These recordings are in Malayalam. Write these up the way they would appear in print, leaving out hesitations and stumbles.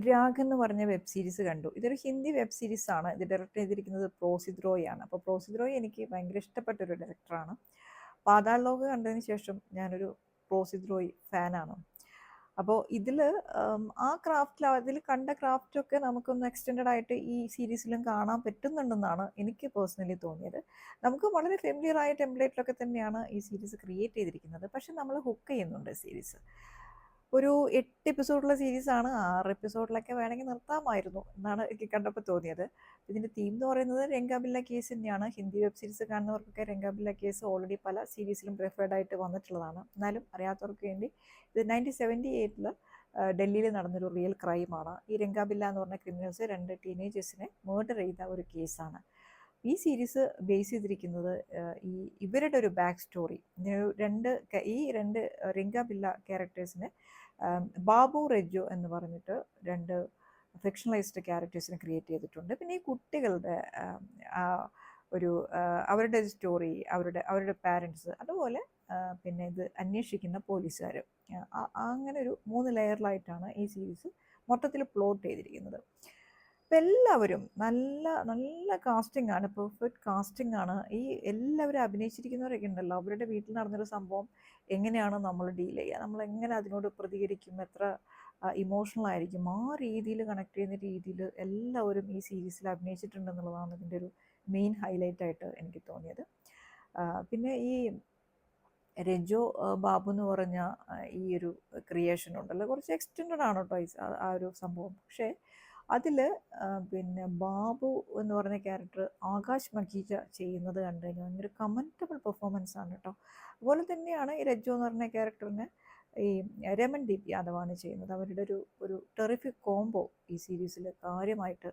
രാഗ് എന്ന് പറഞ്ഞ വെബ് സീരീസ് കണ്ടു. ഇതൊരു ഹിന്ദി വെബ് സീരീസ് ആണ്. ഇത് ഡയറക്റ്റ് ചെയ്തിരിക്കുന്നത് പ്രോസിത് റോയ് ആണ്. അപ്പോൾ പ്രോസിത് റോയ് എനിക്ക് ഭയങ്കര ഇഷ്ടപ്പെട്ട ഒരു ഡയറക്ടറാണ്. പാതാൾ ലോക കണ്ടതിന് ശേഷം ഞാനൊരു പ്രോസിത് റോയ് ഫാനാണ്. അപ്പോൾ ഇതിൽ ആ ക്രാഫ്റ്റിൽ അതിൽ കണ്ട ക്രാഫ്റ്റൊക്കെ നമുക്കൊന്ന് എക്സ്റ്റെൻഡഡ് ആയിട്ട് ഈ സീരീസിലും കാണാൻ പറ്റുന്നുണ്ടെന്നാണ് എനിക്ക് പേഴ്സണലി തോന്നിയത്. നമുക്ക് വളരെ ഫെമിലിയർ ആയ ടെംപ്ലേറ്റിലൊക്കെ തന്നെയാണ് ഈ സീരീസ് ക്രിയേറ്റ് ചെയ്തിരിക്കുന്നത്. പക്ഷെ നമ്മൾ ഹുക്ക് ചെയ്യുന്നുണ്ട് സീരീസ്. ഒരു 8 എപ്പിസോഡുള്ള സീരീസാണ്. 6 എപ്പിസോഡിലൊക്കെ വേണമെങ്കിൽ നിർത്താമായിരുന്നു എന്നാണ് എനിക്ക് കണ്ടപ്പോൾ തോന്നിയത്. ഇതിൻ്റെ തീം എന്ന് പറയുന്നത് രംഗാബില്ല കേസ് തന്നെയാണ്. ഹിന്ദി വെബ് സീരീസ് കാണുന്നവർക്കൊക്കെ രംഗാബില്ല കേസ് ഓൾറെഡി പല സീരീസിലും പ്രിഫേർഡ് ആയിട്ട് വന്നിട്ടുള്ളതാണ്. എന്നാലും അറിയാത്തവർക്ക് വേണ്ടി ഇത് 1978 ഡൽഹിയിൽ നടന്നൊരു റിയൽ ക്രൈമാണ്. ഈ രംഗാബില്ല എന്ന് പറഞ്ഞ ക്രിമിനൽസ് 2 ടീനേജേഴ്സിനെ മേർഡർ ചെയ്ത ഒരു കേസാണ്. ഈ സീരീസ് ബേസ് ചെയ്തിരിക്കുന്നത് ഇവരുടെ ഒരു ബാക്ക് സ്റ്റോറി. ഈ രണ്ട് രംഗാബില്ല ക്യാരക്ടേഴ്സിനെ ബാബു റെജോ എന്ന് പറഞ്ഞിട്ട് 2 ഫിക്ഷണലൈസ്ഡ് ക്യാരക്ടേഴ്സിനെ ക്രിയേറ്റ് ചെയ്തിട്ടുണ്ട്. പിന്നെ ഈ കുട്ടികളുടെ ഒരു അവരുടെ സ്റ്റോറി, അവരുടെ പാരൻസ്, അതുപോലെ പിന്നെ ഇത് അന്വേഷിക്കുന്ന പോലീസുകാർ, അങ്ങനെ ഒരു 3 ലെയറിലായിട്ടാണ് ഈ സീരീസ് മൊത്തത്തിൽ പ്ലോട്ട് ചെയ്തിരിക്കുന്നത്. അപ്പം എല്ലാവരും നല്ല നല്ല കാസ്റ്റിംഗ് ആണ്, പെർഫെക്റ്റ് കാസ്റ്റിംഗ് ആണ്. ഈ എല്ലാവരും അഭിനയിച്ചിരിക്കുന്നവരൊക്കെ ഉണ്ടല്ലോ, അവരുടെ വീട്ടിൽ നടന്നൊരു സംഭവം എങ്ങനെയാണ് നമ്മൾ ഡീൽ ചെയ്യുക, നമ്മൾ എങ്ങനെ അതിനോട് പ്രതികരിക്കും, എത്ര ഇമോഷണൽ ആയിരിക്കും, ആ രീതിയിൽ കണക്ട് ചെയ്യുന്ന രീതിയിൽ എല്ലാവരും ഈ സീരീസിൽ അഭിനയിച്ചിട്ടുണ്ടെന്നുള്ളതാണ് ഇതിൻ്റെ ഒരു മെയിൻ ഹൈലൈറ്റ് ആയിട്ട് എനിക്ക് തോന്നിയത്. പിന്നെ ഈ രജോ ബാബു എന്ന് പറഞ്ഞ ഈ ഒരു ക്രിയേഷൻ ഉണ്ടല്ലോ, കുറച്ച് എക്സ്റ്റെൻഡഡ് ആണ് കേട്ടോ ആ ഒരു സംഭവം. പക്ഷേ അതിൽ പിന്നെ ബാബു എന്ന് പറഞ്ഞ ക്യാരക്ടർ ആകാശ് മഖീജ ചെയ്യുന്നത് കണ്ടു കഴിഞ്ഞാൽ ഭയങ്കര കമൻറ്റബിൾ പെർഫോമൻസ് ആണ് കേട്ടോ. അതുപോലെ തന്നെയാണ് ഈ രജോ എന്ന് പറഞ്ഞ ക്യാരക്ടറിനെ ഈ രമൺദീപ് യാദവാണ് ചെയ്യുന്നത്. അവരുടെ ഒരു ടെറിഫിക് കോംബോ ഈ സീരീസിൽ കാര്യമായിട്ട്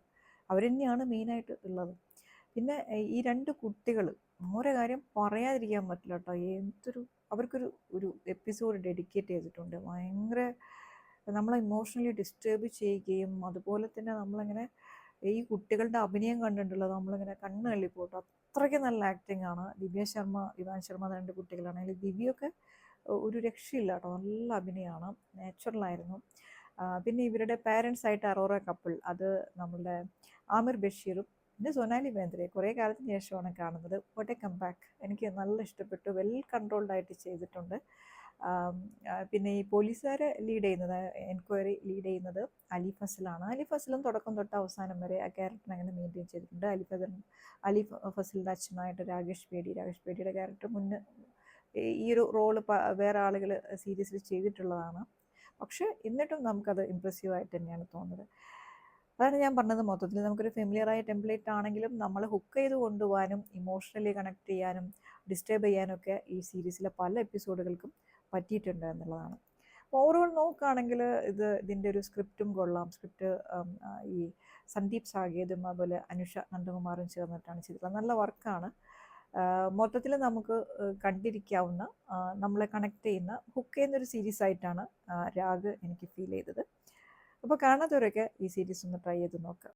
അവർ തന്നെയാണ് മെയിനായിട്ട് ഉള്ളത്. പിന്നെ ഈ 2 കുട്ടികൾ, ഓരോ കാര്യം പറയാതിരിക്കാൻ പറ്റില്ല കേട്ടോ. അവർക്കൊരു എപ്പിസോഡ് ഡെഡിക്കേറ്റ് ചെയ്തിട്ടുണ്ട്. ഭയങ്കര നമ്മളെ ഇമോഷണലി ഡിസ്റ്റർബ് ചെയ്യുകയും അതുപോലെ തന്നെ നമ്മളിങ്ങനെ ഈ കുട്ടികളുടെ അഭിനയം കണ്ടിട്ടുള്ളത് നമ്മളിങ്ങനെ കണ്ണ് തള്ളിപ്പോട്ടോ. അത്രയ്ക്ക് നല്ല ആക്ടിങ് ആണ്. ദിവ്യ ശർമ്മ, ഇവാൻ ശർമ്മ 2 കുട്ടികളാണെങ്കിൽ ദിവ്യൊക്കെ ഒരു രക്ഷയില്ല കേട്ടോ, നല്ല അഭിനയമാണ്, നാച്ചുറലായിരുന്നു. പിന്നെ ഇവരുടെ പാരൻസ് ആയിട്ട് അറോറ കപ്പിൾ, അത് നമ്മളുടെ ആമിർ ബഷീറും പിന്നെ സൊനാലി ബേന്ദ്രെ കുറേ കാലത്തിന് ശേഷമാണ് കാണുന്നത്. വാട്ട് എ കംബാക്ക്, എനിക്ക് നല്ല ഇഷ്ടപ്പെട്ടു. വെൽ കൺട്രോൾഡ് ആയിട്ട് ചെയ്തിട്ടുണ്ട്. പിന്നെ ഈ പോലീസുകാരെ ലീഡ് ചെയ്യുന്നത്, എൻക്വയറി ലീഡ് ചെയ്യുന്നത് അലി ഫസലാണ്. അലി ഫസലും തുടക്കം തൊട്ട് അവസാനം വരെ ആ ക്യാരക്ടർ അങ്ങനെ മെയിൻറ്റെയിൻ ചെയ്തിട്ടുണ്ട്. അലി ഫസലിൻ്റെ അച്ഛനായിട്ട് രാകേഷ് ബേഡിയുടെ ക്യാരക്ടർ മുന്നേ ഈ ഒരു റോള് വേറെ ആളുകൾ സീരീസിൽ ചെയ്തിട്ടുള്ളതാണ്. പക്ഷേ എന്നിട്ടും നമുക്കത് ഇമ്പ്രസീവായിട്ട് തന്നെയാണ് തോന്നുന്നത്. അതാണ് ഞാൻ പറഞ്ഞത്, മൊത്തത്തിൽ നമുക്കൊരു ഫെമിലിയറായ ടെംപ്ലേറ്റ് ആണെങ്കിലും നമ്മൾ ഹുക്ക് ചെയ്ത് കൊണ്ടുപോകാനും ഇമോഷണലി കണക്ട് ചെയ്യാനും ഡിസ്റ്റർബ് ചെയ്യാനൊക്കെ ഈ സീരീസിലെ പല എപ്പിസോഡുകൾക്കും പറ്റിയിട്ടുണ്ട് എന്നുള്ളതാണ്. ഓവറോൾ നോക്കുകയാണെങ്കിൽ ഇതിൻ്റെ ഒരു സ്ക്രിപ്റ്റും കൊള്ളാം. സ്ക്രിപ്റ്റ് ഈ സന്ദീപ് സാഗേതും അതുപോലെ അനുഷ നന്ദകുമാറും ചേർന്നിട്ടാണ് ചെയ്തിട്ടുള്ളത്. നല്ല വർക്കാണ്. മൊത്തത്തിൽ നമുക്ക് കണ്ടിരിക്കാവുന്ന, നമ്മളെ കണക്ട് ചെയ്യുന്ന, ഹുക്ക് ചെയ്യുന്നൊരു സീരീസ് ആയിട്ടാണ് രാഗ് എനിക്ക് ഫീൽ ചെയ്തത്. അപ്പോൾ കാണാത്തവരൊക്കെ ഈ സീരീസ് ഒന്ന് ട്രൈ ചെയ്ത് നോക്കുക.